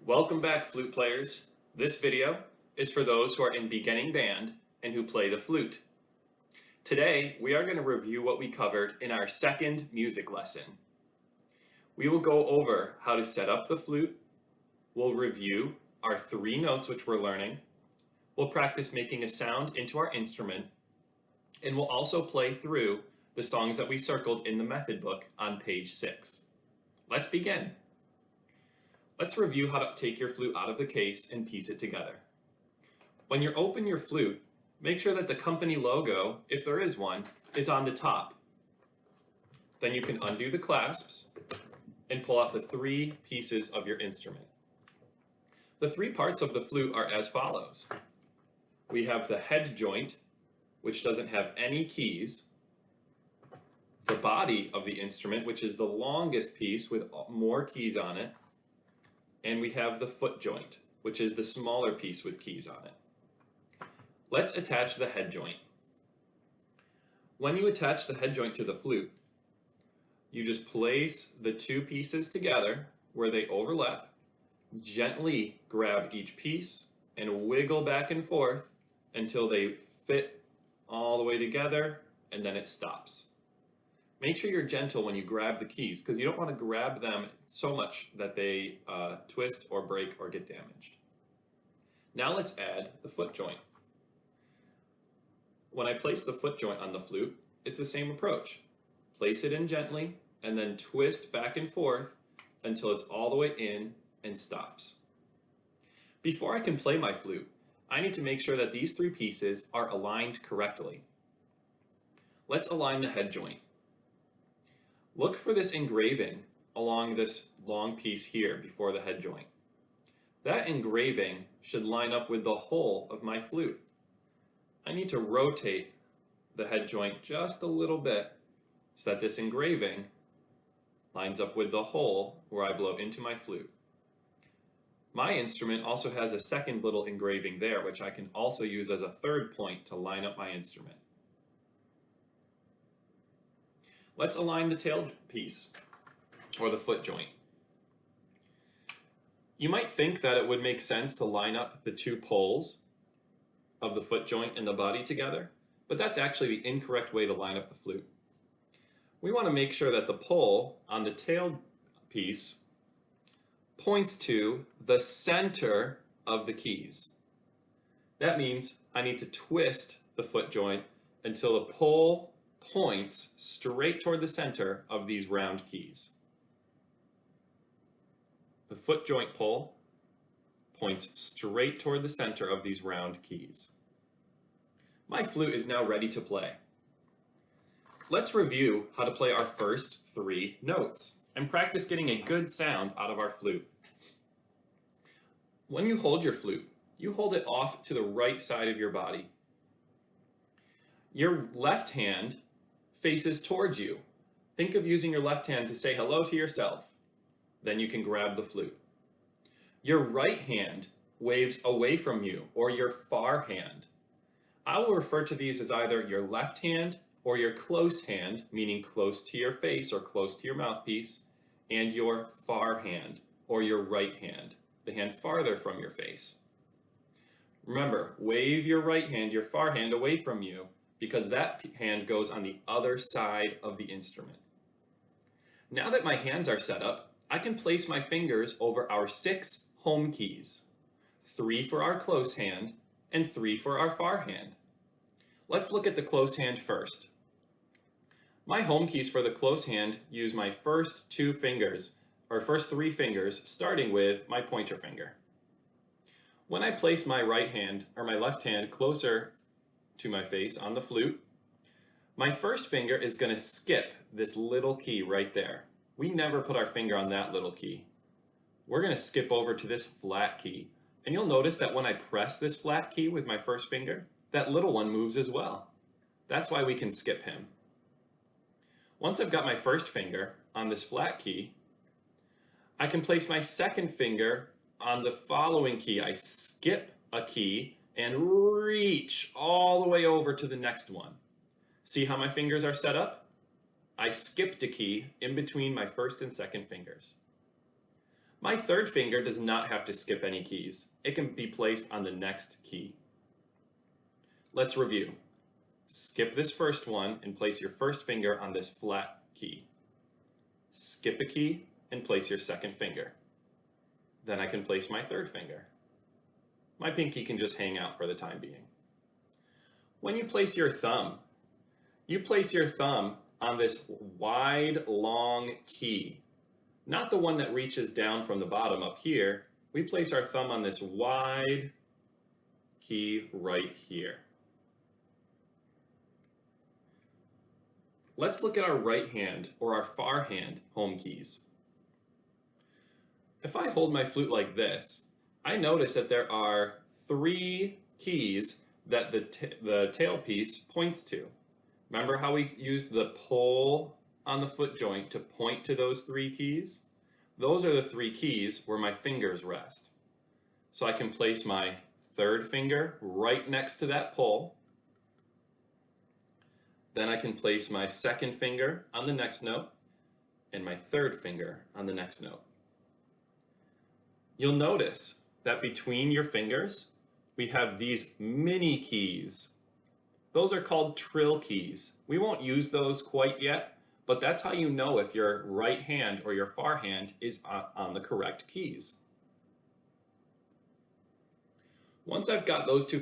Welcome back, flute players. This video is for those who are in beginning band and who play the flute. Today, we are going to review what we covered in our second music lesson. We will go over how to set up the flute, we'll review our 3 notes which we're learning, we'll practice making a sound into our instrument, and we'll also play through the songs that we circled in the method book on page 6. Let's begin. Let's review how to take your flute out of the case and piece it together. When you open your flute, make sure that the company logo, if there is one, is on the top. Then you can undo the clasps and pull out the 3 pieces of your instrument. The 3 parts of the flute are as follows. We have the head joint, which doesn't have any keys, the body of the instrument, which is the longest piece with more keys on it, and we have the foot joint, which is the smaller piece with keys on it. Let's attach the head joint. When you attach the head joint to the flute, you just place the 2 pieces together where they overlap, gently grab each piece, and wiggle back and forth until they fit all the way together, and then it stops. Make sure you're gentle when you grab the keys because you don't want to grab them so much that they twist or break or get damaged. Now let's add the foot joint. When I place the foot joint on the flute, it's the same approach. Place it in gently and then twist back and forth until it's all the way in and stops. Before I can play my flute, I need to make sure that these 3 pieces are aligned correctly. Let's align the head joint. Look for this engraving along this long piece here before the head joint. That engraving should line up with the hole of my flute. I need to rotate the head joint just a little bit so that this engraving lines up with the hole where I blow into my flute. My instrument also has a second little engraving there, which I can also use as a 3rd point to line up my instrument. Let's align the tail piece, or the foot joint. You might think that it would make sense to line up the 2 poles of the foot joint and the body together, but that's actually the incorrect way to line up the flute. We want to make sure that the pole on the tail piece points to the center of the keys. That means I need to twist the foot joint until the pole points straight toward the center of these round keys. The foot joint pole points straight toward the center of these round keys. My flute is now ready to play. Let's review how to play our first 3 notes and practice getting a good sound out of our flute. When you hold your flute, you hold it off to the right side of your body. Your left hand faces towards you. Think of using your left hand to say hello to yourself. Then you can grab the flute. Your right hand waves away from you, or your far hand. I will refer to these as either your left hand or your close hand, meaning close to your face or close to your mouthpiece, and your far hand, or your right hand, the hand farther from your face. Remember, wave your right hand, your far hand, away from you, because that hand goes on the other side of the instrument. Now that my hands are set up, I can place my fingers over our 6 home keys, 3 for our close hand and 3 for our far hand. Let's look at the close hand first. My home keys for the close hand use my first 2 fingers, or first 3 fingers, starting with my pointer finger. When I place my right hand, or my left hand, closer to my face on the flute, my first finger is going to skip this little key right there. We never put our finger on that little key. We're going to skip over to this flat key. And you'll notice that when I press this flat key with my first finger, that little one moves as well. That's why we can skip him. Once I've got my first finger on this flat key, I can place my second finger on the following key. I skip a key and reach all the way over to the next one. See how my fingers are set up? I skipped a key in between my first and second fingers. My third finger does not have to skip any keys. It can be placed on the next key. Let's review. Skip this first one and place your first finger on this flat key. Skip a key and place your second finger. Then I can place my third finger. My pinky can just hang out for the time being. When you place your thumb on this wide, long key. Not the one that reaches down from the bottom up here. We place our thumb on this wide key right here. Let's look at our right hand or our far hand home keys. If I hold my flute like this, I notice that there are 3 keys that the tailpiece points to. Remember how we used the pole on the foot joint to point to those 3 keys? Those are the 3 keys where my fingers rest. So I can place my third finger right next to that pole. Then I can place my second finger on the next note and my third finger on the next note. You'll notice that between your fingers, we have these mini keys. Those are called trill keys. We won't use those quite yet, but that's how you know if your right hand or your far hand is on the correct keys. Once I've got those 2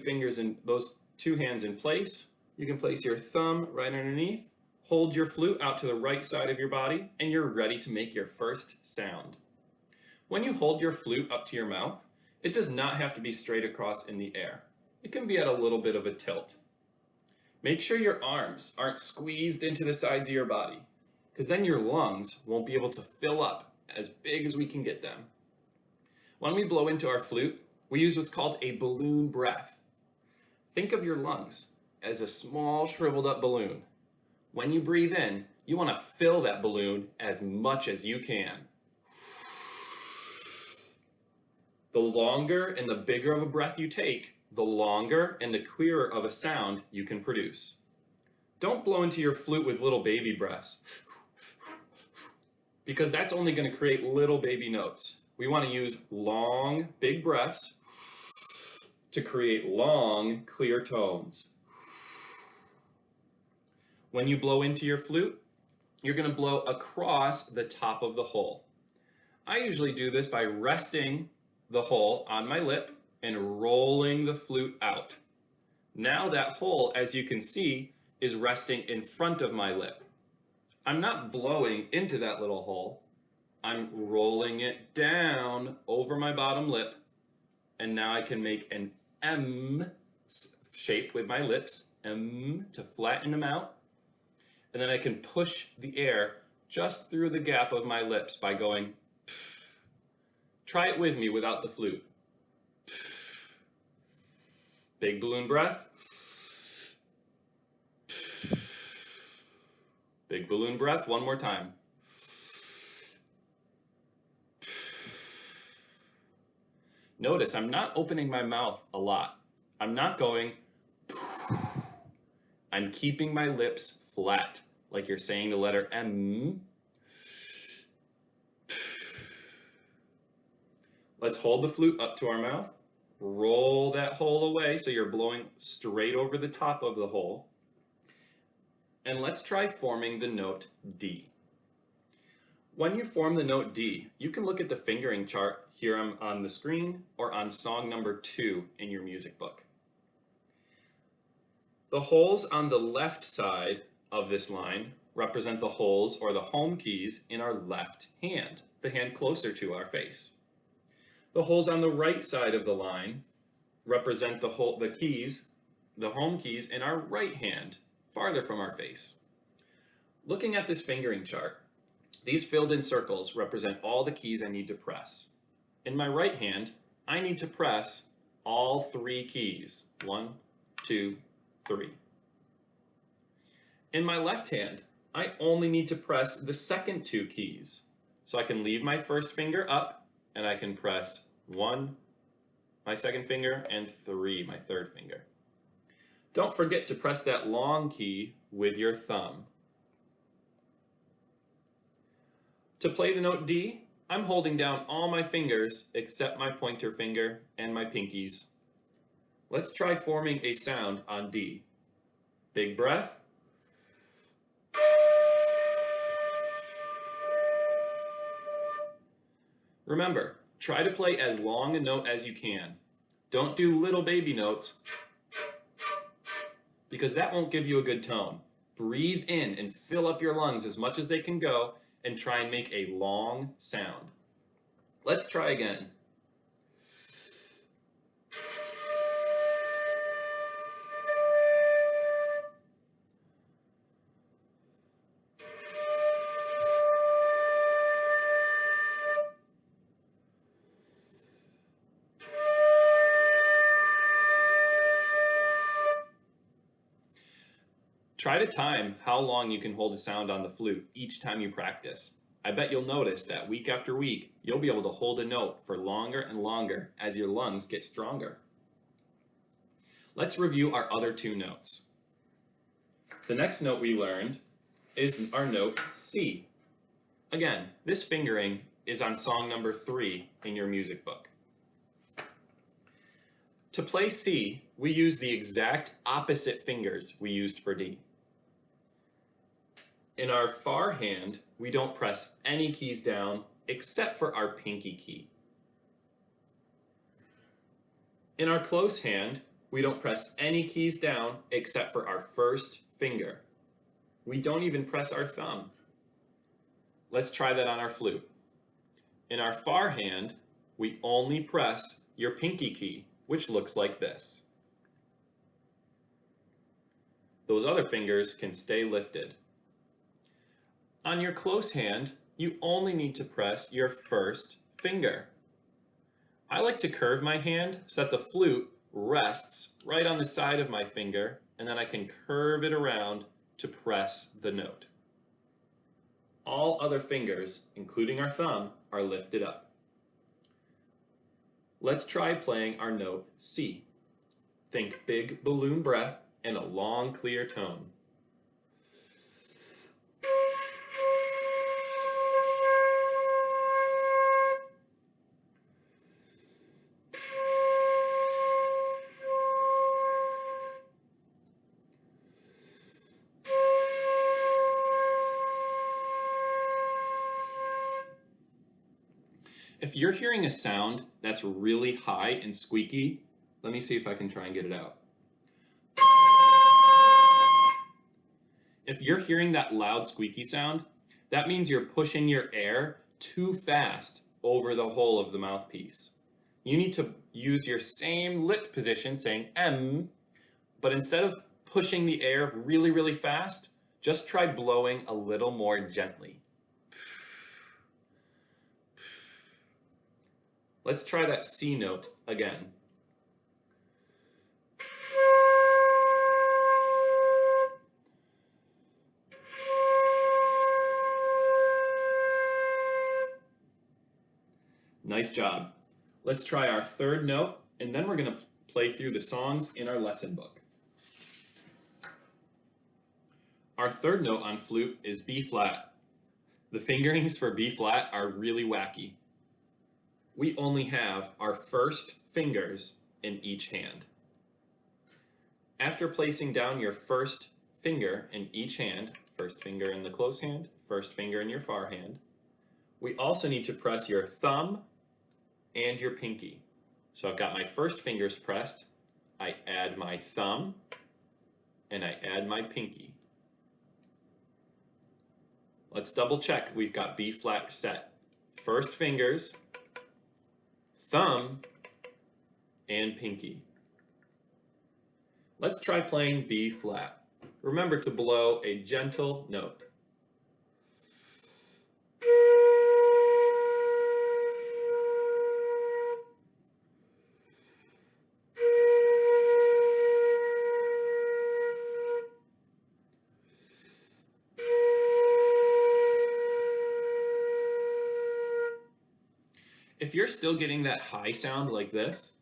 hands in place, you can place your thumb right underneath, hold your flute out to the right side of your body, and you're ready to make your first sound. When you hold your flute up to your mouth, it does not have to be straight across in the air. It can be at a little bit of a tilt. Make sure your arms aren't squeezed into the sides of your body, because then your lungs won't be able to fill up as big as we can get them. When we blow into our flute, we use what's called a balloon breath. Think of your lungs as a small shriveled up balloon. When you breathe in, you want to fill that balloon as much as you can. The longer and the bigger of a breath you take, the longer and the clearer of a sound you can produce. Don't blow into your flute with little baby breaths, because that's only going to create little baby notes. We want to use long, big breaths to create long, clear tones. When you blow into your flute, you're going to blow across the top of the hole. I usually do this by resting the hole on my lip and rolling the flute out. Now that hole, as you can see, is resting in front of my lip. I'm not blowing into that little hole. I'm rolling it down over my bottom lip, and now I can make an M shape with my lips, M, to flatten them out. And then I can push the air just through the gap of my lips by going. Try it with me without the flute. Big balloon breath. Big balloon breath, one more time. Notice I'm not opening my mouth a lot. I'm not going. I'm keeping my lips flat, like you're saying the letter M. Let's hold the flute up to our mouth. Roll that hole away so you're blowing straight over the top of the hole. And let's try forming the note D. When you form the note D, you can look at the fingering chart here on the screen or on song number 2 in your music book. The holes on the left side of this line represent the holes or the home keys in our left hand, the hand closer to our face. The holes on the right side of the line represent the home keys in our right hand, farther from our face. Looking at this fingering chart, these filled in circles represent all the keys I need to press. In my right hand, I need to press all 3 keys. 1, 2, 3. In my left hand, I only need to press the second 2 keys. So I can leave my first finger up and I can press 1, my second finger, and 3, my third finger. Don't forget to press that long key with your thumb. To play the note D, I'm holding down all my fingers except my pointer finger and my pinkies. Let's try forming a sound on D. Big breath. Remember, try to play as long a note as you can. Don't do little baby notes because that won't give you a good tone. Breathe in and fill up your lungs as much as they can go and try and make a long sound. Let's try again. Try to time how long you can hold a sound on the flute each time you practice. I bet you'll notice that week after week, you'll be able to hold a note for longer and longer as your lungs get stronger. Let's review our other two notes. The next note we learned is our note C. Again, this fingering is on song number 3 in your music book. To play C, we use the exact opposite fingers we used for D. In our far hand, we don't press any keys down except for our pinky key. In our close hand, we don't press any keys down except for our first finger. We don't even press our thumb. Let's try that on our flute. In our far hand, we only press your pinky key, which looks like this. Those other fingers can stay lifted. On your close hand, you only need to press your first finger. I like to curve my hand so that the flute rests right on the side of my finger, and then I can curve it around to press the note. All other fingers, including our thumb, are lifted up. Let's try playing our note C. Think big balloon breath and a long, clear tone. If you're hearing a sound that's really high and squeaky, let me see if I can try and get it out. If you're hearing that loud squeaky sound, that means you're pushing your air too fast over the hole of the mouthpiece. You need to use your same lip position saying M, but instead of pushing the air really, really fast, just try blowing a little more gently. Let's try that C note again. Nice job. Let's try our third note, and then we're going to play through the songs in our lesson book. Our third note on flute is B flat. The fingerings for B flat are really wacky. We only have our first fingers in each hand. After placing down your first finger in each hand, first finger in the close hand, first finger in your far hand, we also need to press your thumb and your pinky. So I've got my first fingers pressed, I add my thumb, and I add my pinky. Let's double check we've got B flat set. First fingers, thumb, and pinky. Let's try playing B flat. Remember to blow a gentle note. If you're still getting that high sound like this,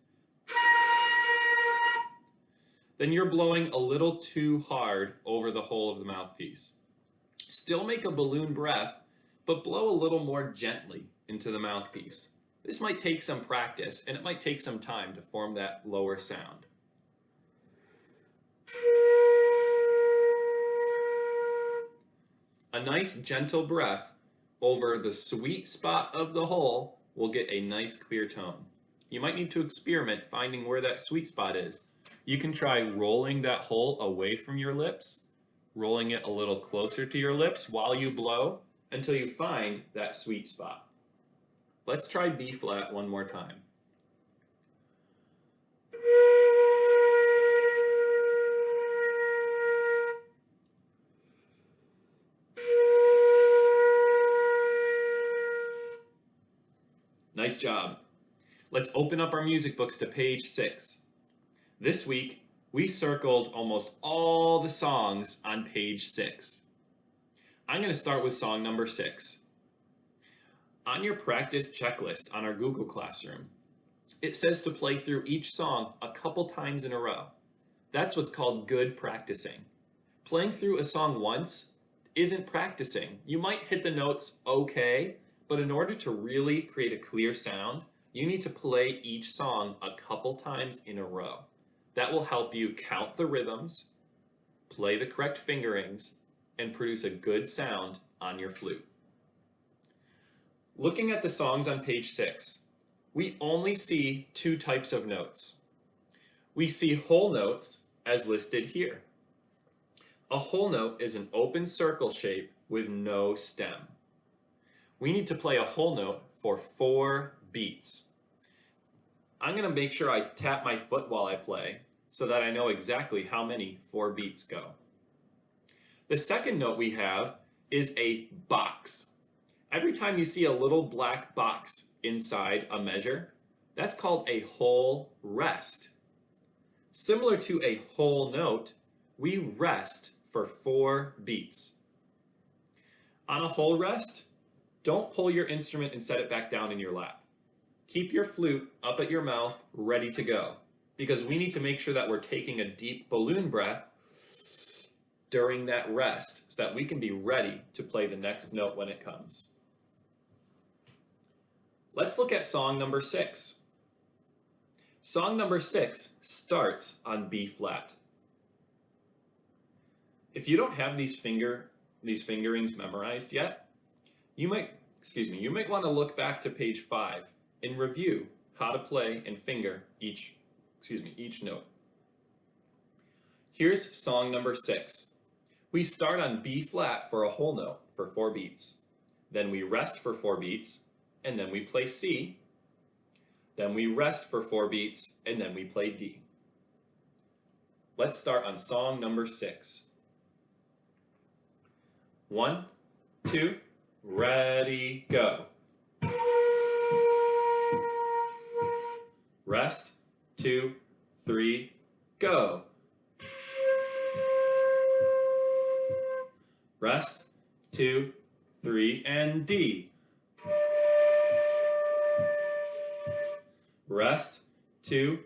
then you're blowing a little too hard over the hole of the mouthpiece. Still make a balloon breath, but blow a little more gently into the mouthpiece. This might take some practice, and it might take some time to form that lower sound. A nice gentle breath over the sweet spot of the hole will get a nice clear tone. You might need to experiment finding where that sweet spot is. You can try rolling that hole away from your lips, rolling it a little closer to your lips while you blow until you find that sweet spot. Let's try B flat one more time. Nice job. Let's open up our music books to page 6. This week, we circled almost all the songs on page 6. I'm going to start with song number 6. On your practice checklist on our Google Classroom, it says to play through each song a couple times in a row. That's what's called good practicing. Playing through a song once isn't practicing. You might hit the notes okay, but in order to really create a clear sound, you need to play each song a couple times in a row. That will help you count the rhythms, play the correct fingerings, and produce a good sound on your flute. Looking at the songs on page 6, we only see 2 types of notes. We see whole notes as listed here. A whole note is an open circle shape with no stem. We need to play a whole note for 4 beats. I'm going to make sure I tap my foot while I play so that I know exactly how many 4 beats go. The second note we have is a box. Every time you see a little black box inside a measure, that's called a whole rest. Similar to a whole note, we rest for 4 beats. On a whole rest, don't pull your instrument and set it back down in your lap. Keep your flute up at your mouth, ready to go, because we need to make sure that we're taking a deep balloon breath during that rest so that we can be ready to play the next note when it comes. Let's look at song number 6. Song number 6 starts on B flat. If you don't have these fingerings memorized yet, you might want to look back to page 5 and review how to play and finger each note. Here's song number 6. We start on B flat for a whole note for 4 beats. Then we rest for 4 beats, and then we play C. Then we rest for 4 beats, and then we play D. Let's start on song number 6. 1, 2, ready, go. Rest, 2, 3, go. Rest, 2, 3, and D. Rest, 2,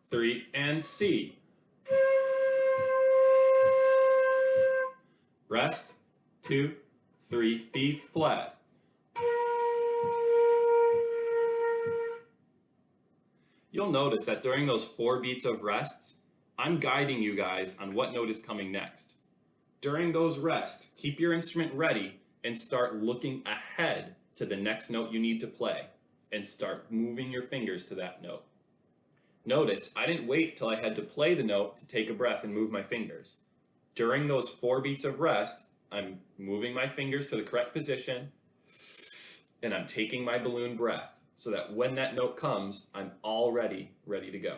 3, and C. Rest, 2, 3, B flat. You'll notice that during those 4 beats of rests, I'm guiding you guys on what note is coming next. During those rests, keep your instrument ready and start looking ahead to the next note you need to play and start moving your fingers to that note. Notice, I didn't wait till I had to play the note to take a breath and move my fingers. During those 4 beats of rest, I'm moving my fingers to the correct position and I'm taking my balloon breath so that when that note comes, I'm already ready to go.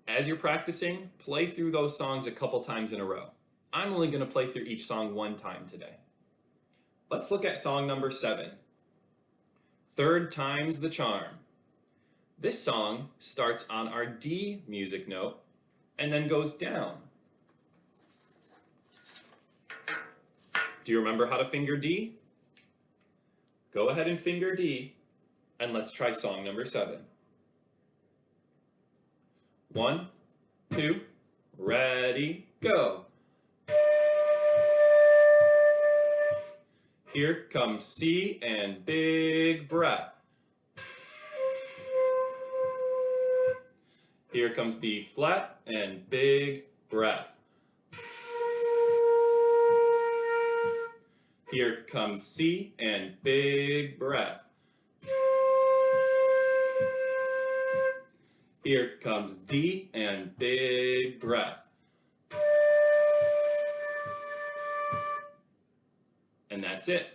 As you're practicing, play through those songs a couple times in a row. I'm only going to play through each song 1 time today. Let's look at song number 7. Third time's the charm. This song starts on our D music note and then goes down. Do you remember how to finger D? Go ahead and finger D, and let's try song number 7. 1, 2, ready, go. Here comes C and big breath. Here comes B flat and big breath. Here comes C and big breath. Here comes D and big breath. And that's it.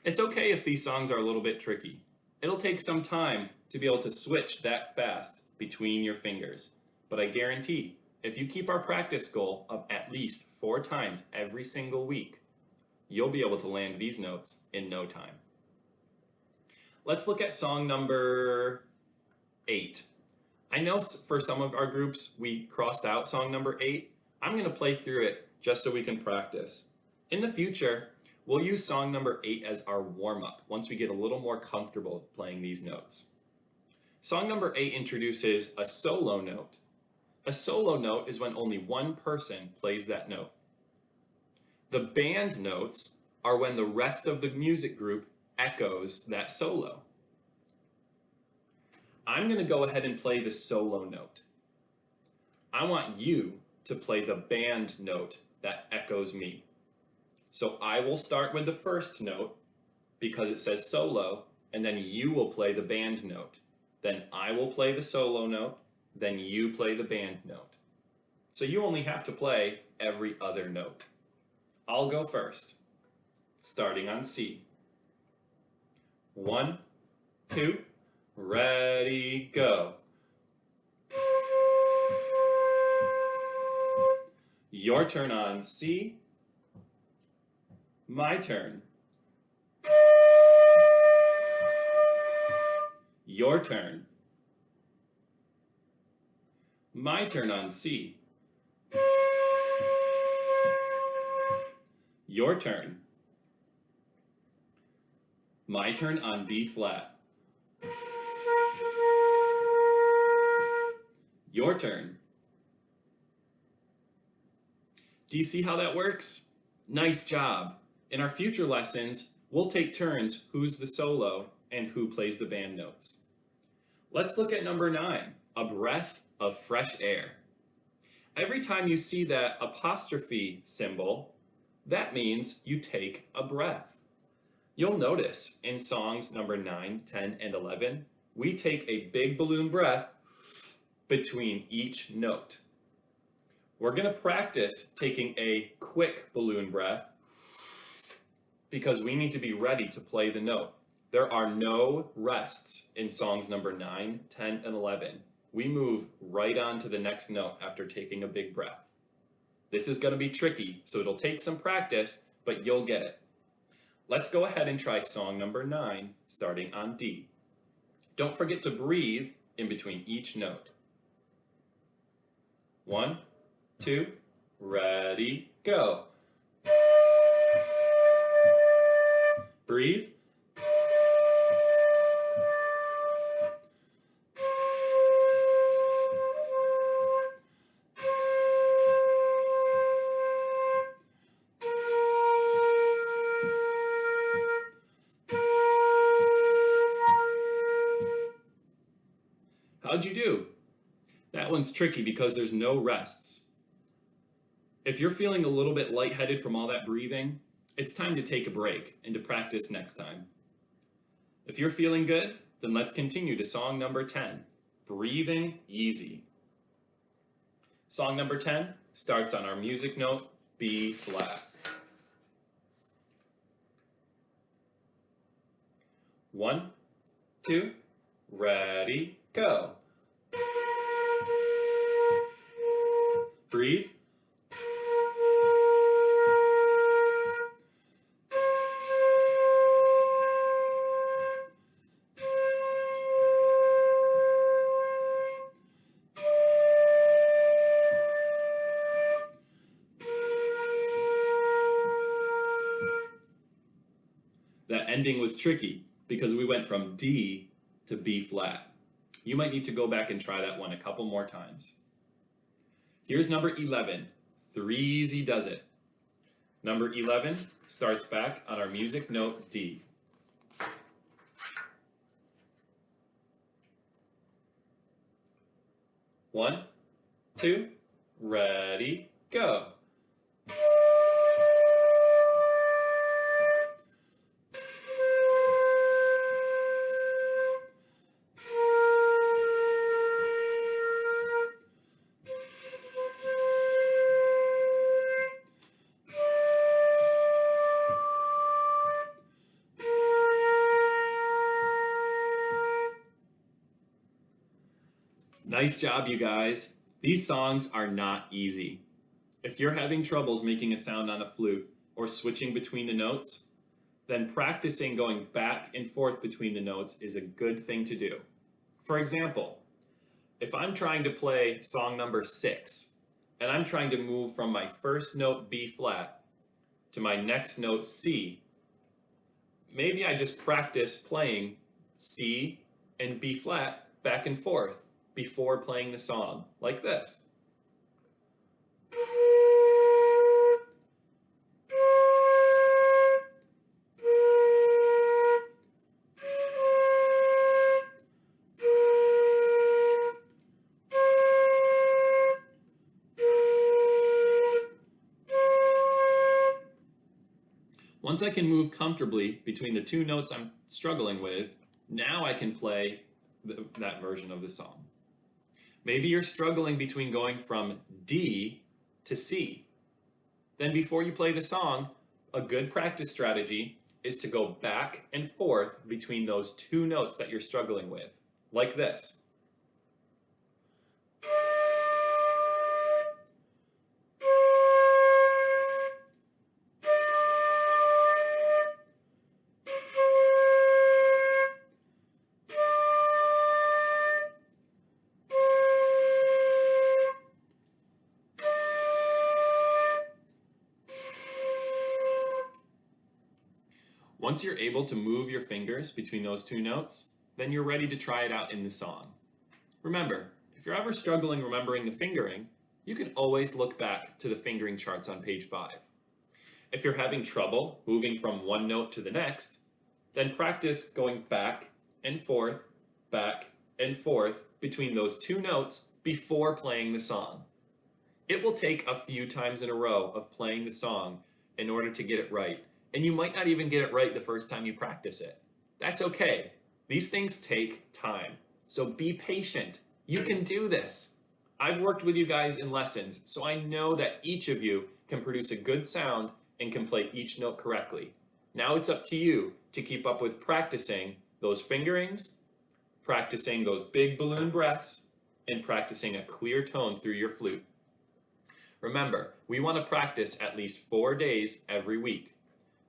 It's okay if these songs are a little bit tricky. It'll take some time to be able to switch that fast between your fingers. But I guarantee, if you keep our practice goal of at least 4 times every single week, you'll be able to land these notes in no time. Let's look at song number 8. I know for some of our groups we crossed out song number 8. I'm going to play through it just so we can practice. In the future, we'll use song number 8 as our warm-up once we get a little more comfortable playing these notes. Song number 8 introduces a solo note. A solo note is when only one person plays that note. The band notes are when the rest of the music group echoes that solo. I'm going to go ahead and play the solo note. I want you to play the band note that echoes me. So I will start with the first note because it says solo, and then you will play the band note. Then I will play the solo note, then you play the band note. So you only have to play every other note. I'll go first, starting on C. 1, 2, ready, go. Your turn on C. My turn. Your turn. My turn on C. Your turn. My turn on B flat. Your turn. Do you see how that works? Nice job. In our future lessons, we'll take turns who's the solo and who plays the band notes. Let's look at number 9, a breath of fresh air. Every time you see that apostrophe symbol, that means you take a breath. You'll notice in songs number 9, 10, and 11, we take a big balloon breath between each note. We're going to practice taking a quick balloon breath because we need to be ready to play the note. There are no rests in songs number 9, 10, and 11. We move right on to the next note after taking a big breath. This is going to be tricky, so it'll take some practice, but you'll get it. Let's go ahead and try song number 9, starting on D. Don't forget to breathe in between each note. 1, 2, ready, go. Breathe. How'd you do? That one's tricky because there's no rests. If you're feeling a little bit lightheaded from all that breathing, it's time to take a break and to practice next time. If you're feeling good, then let's continue to song number 10, breathing easy. Song number 10 starts on our music note, B flat. 1, 2, ready, go. Breathe. That ending was tricky because we went from D to B flat. You might need to go back and try that one a couple more times. Here's number 11, 3 Easy Does It. Number 11 starts back on our music note D. One, two, ready, go. Nice job, you guys. These songs are not easy. If you're having troubles making a sound on a flute or switching between the notes, then practicing going back and forth between the notes is a good thing to do. For example, if I'm trying to play song number 6 and I'm trying to move from my first note B flat to my next note C, maybe I just practice playing C and B flat back and forth before playing the song, like this. Once I can move comfortably between the two notes I'm struggling with, now I can play that version of the song. Maybe you're struggling between going from D to C. Then before you play the song, a good practice strategy is to go back and forth between those two notes that you're struggling with, like this. Once you're able to move your fingers between those two notes, then you're ready to try it out in the song. Remember, if you're ever struggling remembering the fingering, you can always look back to the fingering charts on page 5. If you're having trouble moving from one note to the next, then practice going back and forth between those two notes before playing the song. It will take a few times in a row of playing the song in order to get it right. And you might not even get it right the first time you practice it. That's okay. These things take time. So be patient. You can do this. I've worked with you guys in lessons, so I know that each of you can produce a good sound and can play each note correctly. Now it's up to you to keep up with practicing those fingerings, practicing those big balloon breaths, and practicing a clear tone through your flute. Remember, we want to practice at least 4 days every week.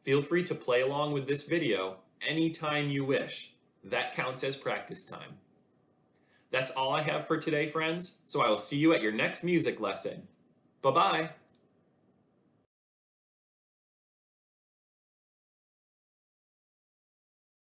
Feel free to play along with this video anytime you wish. That counts as practice time. That's all I have for today, friends, so I will see you at your next music lesson. Bye-bye.